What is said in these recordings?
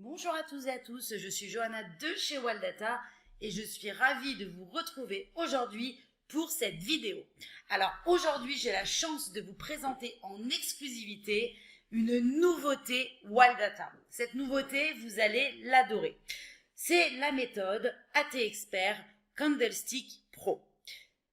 Bonjour à tous et à tous, je suis Johanna de chez Waldata et je suis ravie de vous retrouver aujourd'hui pour cette vidéo. Alors aujourd'hui j'ai la chance de vous présenter en exclusivité une nouveauté Waldata. Cette nouveauté, vous allez l'adorer. C'est la méthode AT Expert Candlestick Pro.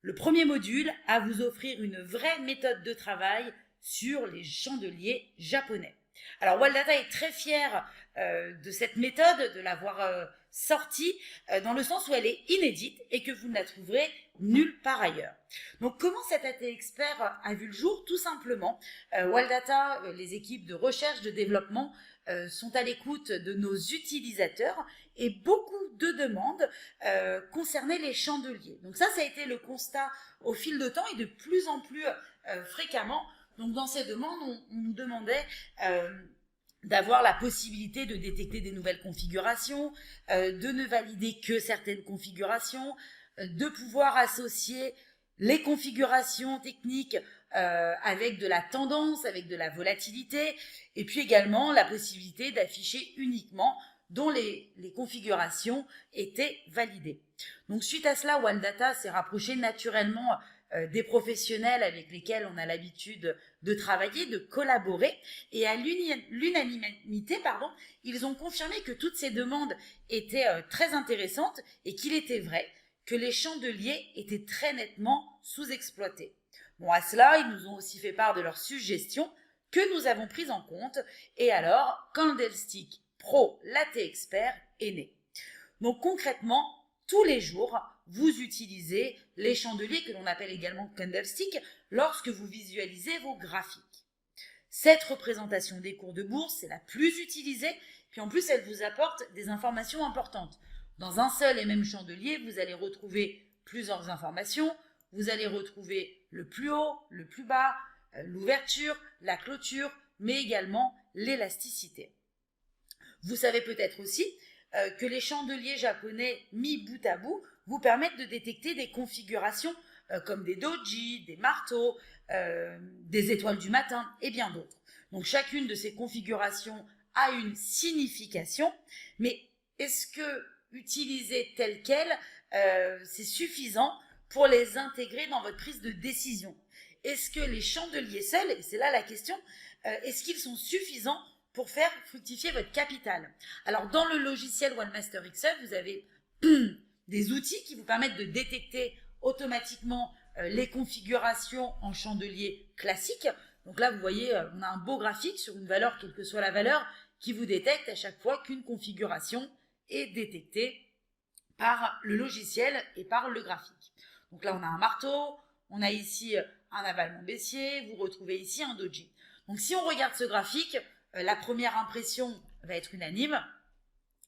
Le premier module à vous offrir une vraie méthode de travail sur les chandeliers japonais. Alors Waldata est très fier de cette méthode, de l'avoir sortie, dans le sens où elle est inédite et que vous ne la trouverez nulle part ailleurs. Donc comment cet AT Expert a vu le jour? Tout simplement, Waldata, les équipes de recherche, de développement sont à l'écoute de nos utilisateurs et beaucoup de demandes concernaient les chandeliers. Donc ça a été le constat au fil de temps et de plus en plus fréquemment. Donc dans ces demandes, on nous demandait d'avoir la possibilité de détecter des nouvelles configurations, de ne valider que certaines configurations, de pouvoir associer les configurations techniques avec de la tendance, avec de la volatilité, et puis également la possibilité d'afficher uniquement dont les configurations étaient validées. Donc suite à cela, Waldata s'est rapproché naturellement des professionnels avec lesquels on a l'habitude de travailler, de collaborer, et à l'unanimité, ils ont confirmé que toutes ces demandes étaient très intéressantes et qu'il était vrai que les chandeliers étaient très nettement sous-exploités. Bon, à cela, ils nous ont aussi fait part de leurs suggestions que nous avons prises en compte, et alors Candlestick Pro Latte Expert est né. Donc concrètement, tous les jours, vous utilisez les chandeliers que l'on appelle également candlestick lorsque vous visualisez vos graphiques. Cette représentation des cours de bourse, c'est la plus utilisée, puis en plus elle vous apporte des informations importantes. Dans un seul et même chandelier, vous allez retrouver plusieurs informations, vous allez retrouver le plus haut, le plus bas, l'ouverture, la clôture, mais également l'élasticité. Vous savez peut-être aussi que les chandeliers japonais mis bout à bout vous permettent de détecter des configurations comme des doji, des marteaux, des étoiles du matin et bien d'autres. Donc chacune de ces configurations a une signification, mais est-ce que utiliser telles quelles, c'est suffisant pour les intégrer dans votre prise de décision? Est-ce que les chandeliers seuls, et c'est là la question, est-ce qu'ils sont suffisants pour faire fructifier votre capital? Alors, dans le logiciel OneMaster XE, vous avez des outils qui vous permettent de détecter automatiquement les configurations en chandelier classique. Donc là, vous voyez, on a un beau graphique sur une valeur, quelle que soit la valeur, qui vous détecte à chaque fois qu'une configuration est détectée par le logiciel et par le graphique. Donc là, on a un marteau, on a ici un avalement baissier, vous retrouvez ici un doji. Donc si on regarde ce graphique, la première impression va être unanime,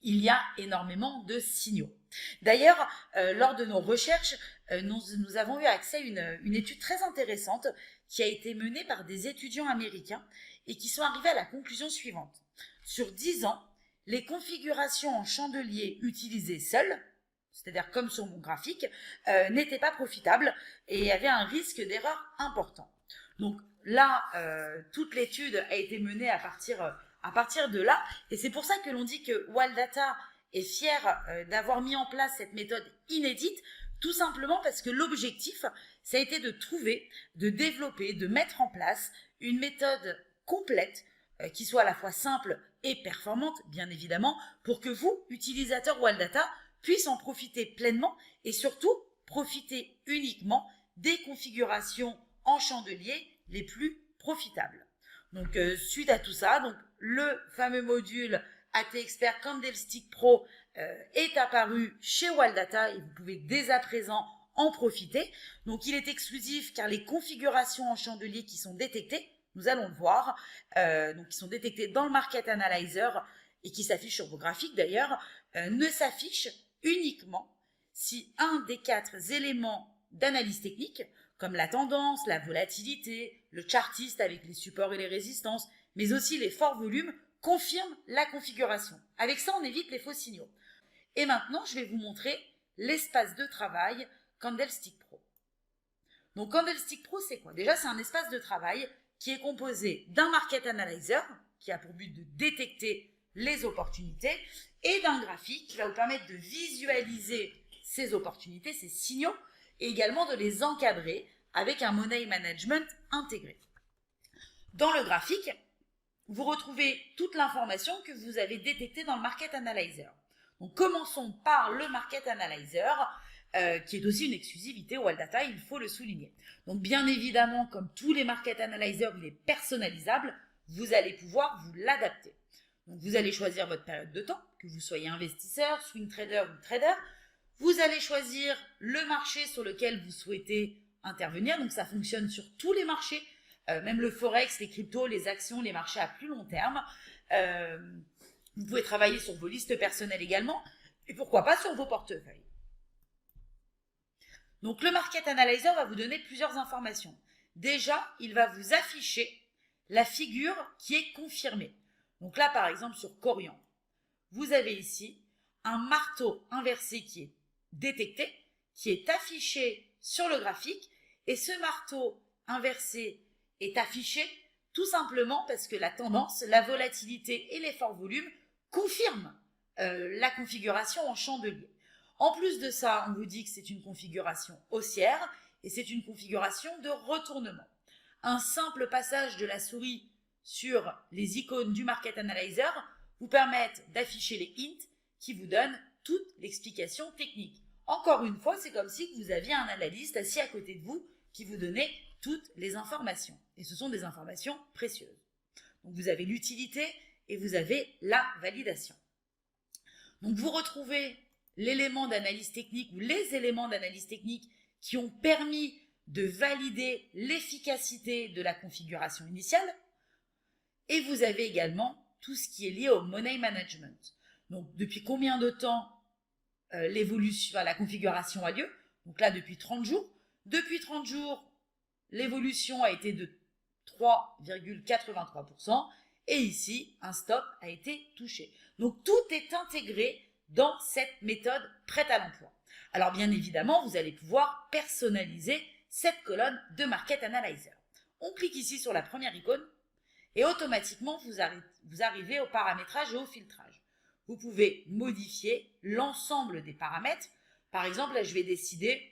il y a énormément de signaux. D'ailleurs, lors de nos recherches, nous avons eu accès à une étude très intéressante qui a été menée par des étudiants américains et qui sont arrivés à la conclusion suivante. Sur 10 ans, les configurations en chandelier utilisées seules, c'est-à-dire comme sur mon graphique, n'étaient pas profitables et avaient un risque d'erreur important. Donc là, toute l'étude a été menée à partir de là, et c'est pour ça que l'on dit que Waldata est fier d'avoir mis en place cette méthode inédite, tout simplement parce que l'objectif, ça a été de trouver, de développer, de mettre en place une méthode complète qui soit à la fois simple et performante, bien évidemment, pour que vous, utilisateurs Waldata, puissiez en profiter pleinement et surtout profiter uniquement des configurations en chandelier les plus profitables. Donc suite à tout ça, donc le fameux module AT Expert Candlestick Pro est apparu chez Waldata et vous pouvez dès à présent en profiter. Donc il est exclusif car les configurations en chandelier qui sont détectées, nous allons le voir, donc qui sont détectées dans le Market Analyzer et qui s'affichent sur vos graphiques d'ailleurs, ne s'affichent uniquement si un des 4 éléments d'analyse technique, comme la tendance, la volatilité, le chartiste avec les supports et les résistances, mais aussi les forts volumes, confirment la configuration. Avec ça, on évite les faux signaux. Et maintenant, je vais vous montrer l'espace de travail Candlestick Pro. Donc Candlestick Pro, c'est quoi? Déjà, c'est un espace de travail qui est composé d'un Market Analyzer, qui a pour but de détecter les opportunités, et d'un graphique qui va vous permettre de visualiser ces opportunités, ces signaux, et également de les encadrer avec un money management intégré. Dans le graphique, vous retrouvez toute l'information que vous avez détectée dans le Market Analyzer. Donc commençons par le Market Analyzer, qui est aussi une exclusivité Wildata, il faut le souligner. Donc bien évidemment, comme tous les Market Analyzers, il est personnalisable, vous allez pouvoir vous l'adapter. Donc vous allez choisir votre période de temps, que vous soyez investisseur, swing trader ou trader. Vous allez choisir le marché sur lequel vous souhaitez intervenir, donc ça fonctionne sur tous les marchés, même le forex, les cryptos, les actions, les marchés à plus long terme. Vous pouvez travailler sur vos listes personnelles également, et pourquoi pas sur vos portefeuilles. Donc le Market Analyzer va vous donner plusieurs informations. Déjà, il va vous afficher la figure qui est confirmée. Donc là, par exemple, sur Corian, vous avez ici un marteau inversé qui est détecté, qui est affiché sur le graphique, et ce marteau inversé est affiché tout simplement parce que la tendance, la volatilité et l'effort volume confirment la configuration en chandelier. En plus de ça, on vous dit que c'est une configuration haussière et c'est une configuration de retournement. Un simple passage de la souris sur les icônes du Market Analyzer vous permettent d'afficher les hints qui vous donnent toute l'explication technique. Encore une fois, c'est comme si vous aviez un analyste assis à côté de vous qui vous donnait toutes les informations. Et ce sont des informations précieuses. Donc vous avez l'utilité et vous avez la validation. Donc vous retrouvez l'élément d'analyse technique ou les éléments d'analyse technique qui ont permis de valider l'efficacité de la configuration initiale. Et vous avez également tout ce qui est lié au money management. Donc depuis combien de temps la configuration a lieu? Donc là, depuis 30 jours. Depuis 30 jours, l'évolution a été de 3,83%. Et ici, un stop a été touché. Donc tout est intégré dans cette méthode prête à l'emploi. Alors bien évidemment, vous allez pouvoir personnaliser cette colonne de Market Analyzer. On clique ici sur la première icône et automatiquement, vous arrivez au paramétrage et au filtrage. Vous pouvez modifier l'ensemble des paramètres. Par exemple, là, je vais décider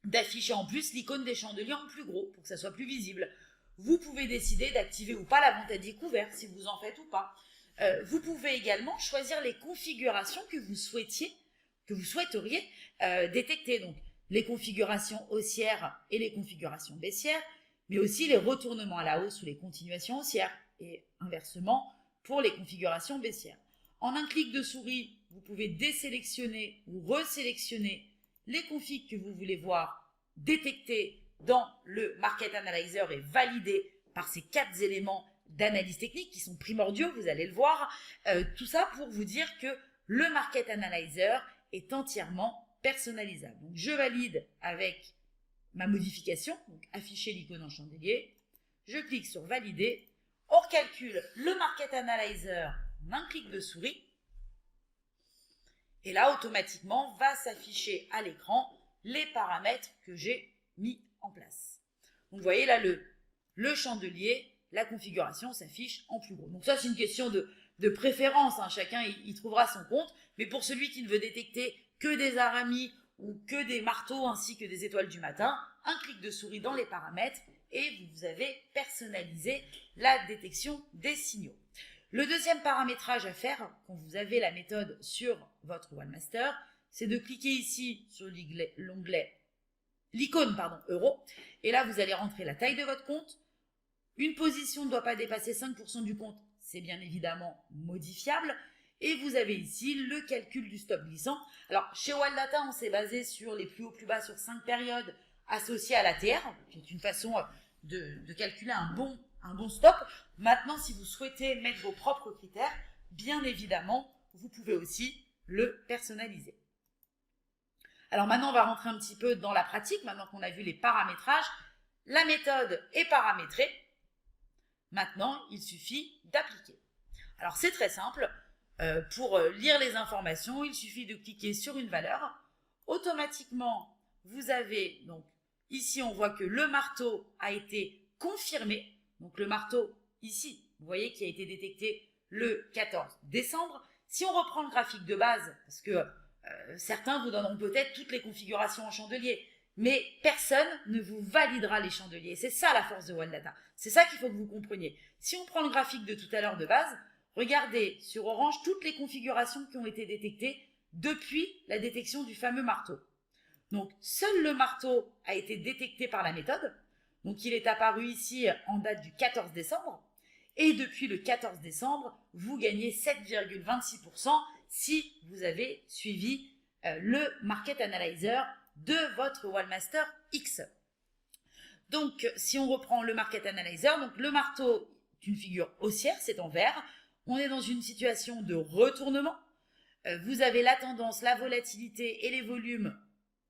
d'afficher en plus l'icône des chandeliers en plus gros pour que ça soit plus visible. Vous pouvez décider d'activer ou pas la vente à découvert si vous en faites ou pas. Vous pouvez également choisir les configurations que vous souhaiteriez détecter. Donc, les configurations haussières et les configurations baissières, mais aussi les retournements à la hausse ou les continuations haussières, et inversement pour les configurations baissières. En un clic de souris, vous pouvez désélectionner ou resélectionner les configs que vous voulez voir détectés dans le Market Analyzer et validés par ces 4 éléments d'analyse technique qui sont primordiaux, vous allez le voir. Tout ça pour vous dire que le Market Analyzer est entièrement personnalisable. Donc je valide avec ma modification, donc afficher l'icône en chandelier. Je clique sur valider. On recalcule le Market Analyzer en un clic de souris. Et là, automatiquement, va s'afficher à l'écran les paramètres que j'ai mis en place. Donc vous voyez là le chandelier, la configuration s'affiche en plus gros. Donc ça, c'est une question de préférence, hein. Chacun y trouvera son compte. Mais pour celui qui ne veut détecter que des aramis ou que des marteaux ainsi que des étoiles du matin, un clic de souris dans les paramètres et vous avez personnalisé la détection des signaux. Le deuxième paramétrage à faire quand vous avez la méthode sur votre OneMaster, c'est de cliquer ici sur l'icône euro. Et là, vous allez rentrer la taille de votre compte. Une position ne doit pas dépasser 5% du compte. C'est bien évidemment modifiable. Et vous avez ici le calcul du stop glissant. Alors, chez Wildata, on s'est basé sur les plus hauts, plus bas sur 5 périodes associées à l'ATR, qui est une façon de calculer un bon stop. Maintenant, si vous souhaitez mettre vos propres critères, bien évidemment, vous pouvez aussi le personnaliser. Alors maintenant, on va rentrer un petit peu dans la pratique. Maintenant qu'on a vu les paramétrages, la méthode est paramétrée. Maintenant, il suffit d'appliquer. Alors, c'est très simple. Pour lire les informations, il suffit de cliquer sur une valeur. Automatiquement, vous avez, donc ici, on voit que le marteau a été confirmé. Donc, le marteau, ici, vous voyez qu'il a été détecté le 14 décembre. Si on reprend le graphique de base, parce que certains vous donneront peut-être toutes les configurations en chandelier, mais personne ne vous validera les chandeliers. C'est ça la force de Waldata. C'est ça qu'il faut que vous compreniez. Si on prend le graphique de tout à l'heure de base, regardez sur orange toutes les configurations qui ont été détectées depuis la détection du fameux marteau. Donc, seul le marteau a été détecté par la méthode. Donc, il est apparu ici en date du 14 décembre. Et depuis le 14 décembre, vous gagnez 7,26% si vous avez suivi le Market Analyzer de votre Wallmaster X. Donc, si on reprend le Market Analyzer, donc le marteau est une figure haussière, c'est en vert. On est dans une situation de retournement. Vous avez la tendance, la volatilité et les volumes,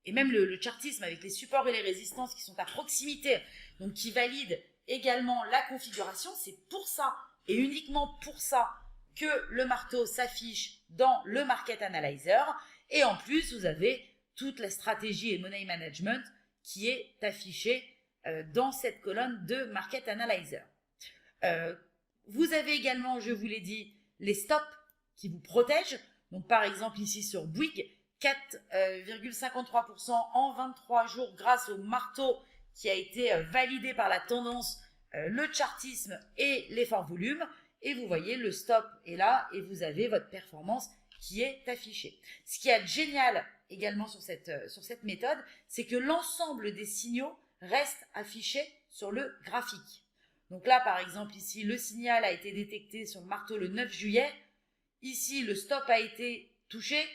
et même le chartisme avec les supports et les résistances qui sont à proximité, donc qui valident également la configuration. C'est pour ça, et uniquement pour ça, que le marteau s'affiche dans le Market Analyzer. Et en plus, vous avez toute la stratégie et money management qui est affichée dans cette colonne de Market Analyzer. Vous avez également, je vous l'ai dit, les stops qui vous protègent. Donc par exemple ici sur Bouygues, 4,53% en 23 jours grâce au marteau qui a été validé par la tendance, le chartisme et l'effort volume. Et vous voyez, le stop est là et vous avez votre performance qui est affichée. Ce qui est génial également sur cette méthode, c'est que l'ensemble des signaux restent affichés sur le graphique. Donc là, par exemple, ici, le signal a été détecté sur le marteau le 9 juillet. Ici, le stop a été touché.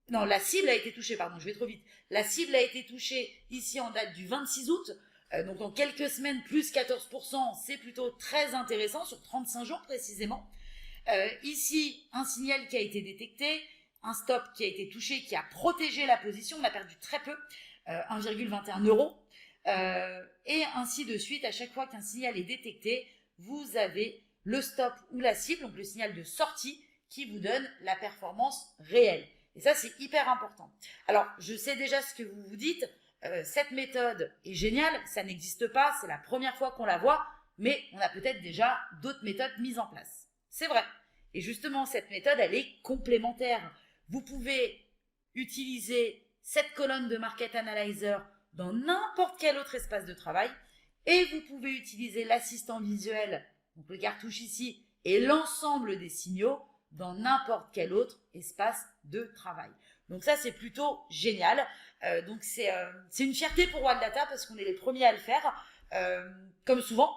Non, la cible a été touchée, pardon, je vais trop vite. La cible a été touchée ici en date du 26 août. Donc en quelques semaines, plus 14%, c'est plutôt très intéressant, sur 35 jours précisément. Ici, un signal qui a été détecté, un stop qui a été touché, qui a protégé la position, on a perdu très peu, 1,21 €. Et ainsi de suite, à chaque fois qu'un signal est détecté, vous avez le stop ou la cible, donc le signal de sortie, qui vous donne la performance réelle. Et ça, c'est hyper important. Alors, je sais déjà ce que vous vous dites, cette méthode est géniale, ça n'existe pas, c'est la première fois qu'on la voit, mais on a peut-être déjà d'autres méthodes mises en place. C'est vrai. Et justement, cette méthode, elle est complémentaire. Vous pouvez utiliser cette colonne de Market Analyzer dans n'importe quel autre espace de travail et vous pouvez utiliser l'assistant visuel, donc le cartouche ici, et l'ensemble des signaux dans n'importe quel autre espace de travail. Donc ça, c'est plutôt génial. Donc c'est une fierté pour Waldata parce qu'on est les premiers à le faire, comme souvent,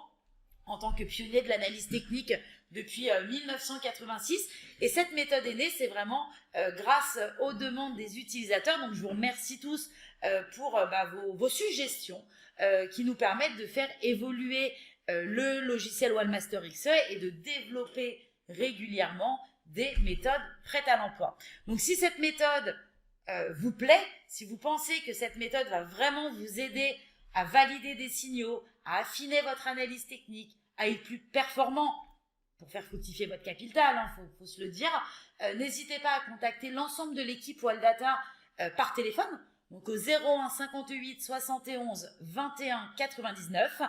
en tant que pionnier de l'analyse technique depuis 1986. Et cette méthode est née, c'est vraiment grâce aux demandes des utilisateurs. Donc je vous remercie tous pour vos suggestions qui nous permettent de faire évoluer le logiciel Wallmaster XE et de développer régulièrement des méthodes prêtes à l'emploi. Donc si cette méthode vous plaît, si vous pensez que cette méthode va vraiment vous aider à valider des signaux, à affiner votre analyse technique, à être plus performant pour faire fructifier votre capital, faut se le dire, n'hésitez pas à contacter l'ensemble de l'équipe Waldata par téléphone, donc au 01 58 71 21 99.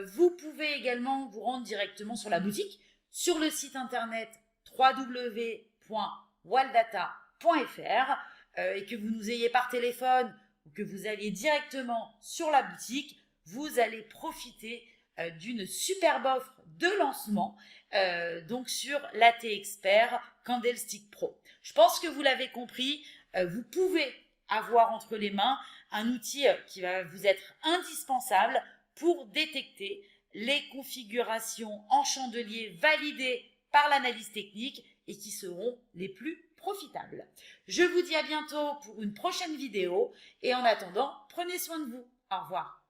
Vous pouvez également vous rendre directement sur la boutique, sur le site internet www.waldata.fr et que vous nous ayez par téléphone ou que vous alliez directement sur la boutique, vous allez profiter d'une superbe offre de lancement donc sur l'AT Expert Candlestick Pro. Je pense que vous l'avez compris, vous pouvez avoir entre les mains un outil qui va vous être indispensable pour détecter les configurations en chandelier validées par l'analyse technique et qui seront les plus profitables. Je vous dis à bientôt pour une prochaine vidéo et en attendant, prenez soin de vous. Au revoir.